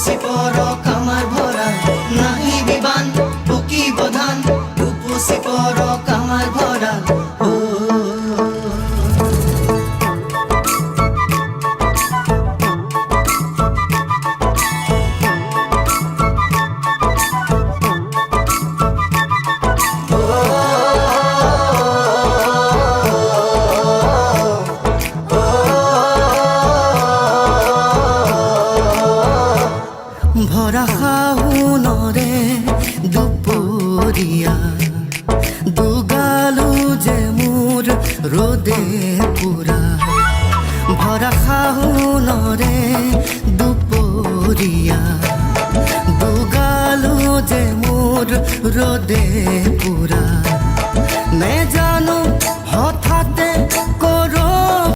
উপসি পর কামার ভরা নাই বিবান বুকি বধান উপসি পর কামার ভরা ভরা শাওনরে দুপৰীয়া দুগালো যে মোৰ ৰ'দে পুৰা ভৰা শাওনৰে দুপৰীয়া দুগালো যে মোৰ ৰ'দে পুৰা নেজানো হঠাতে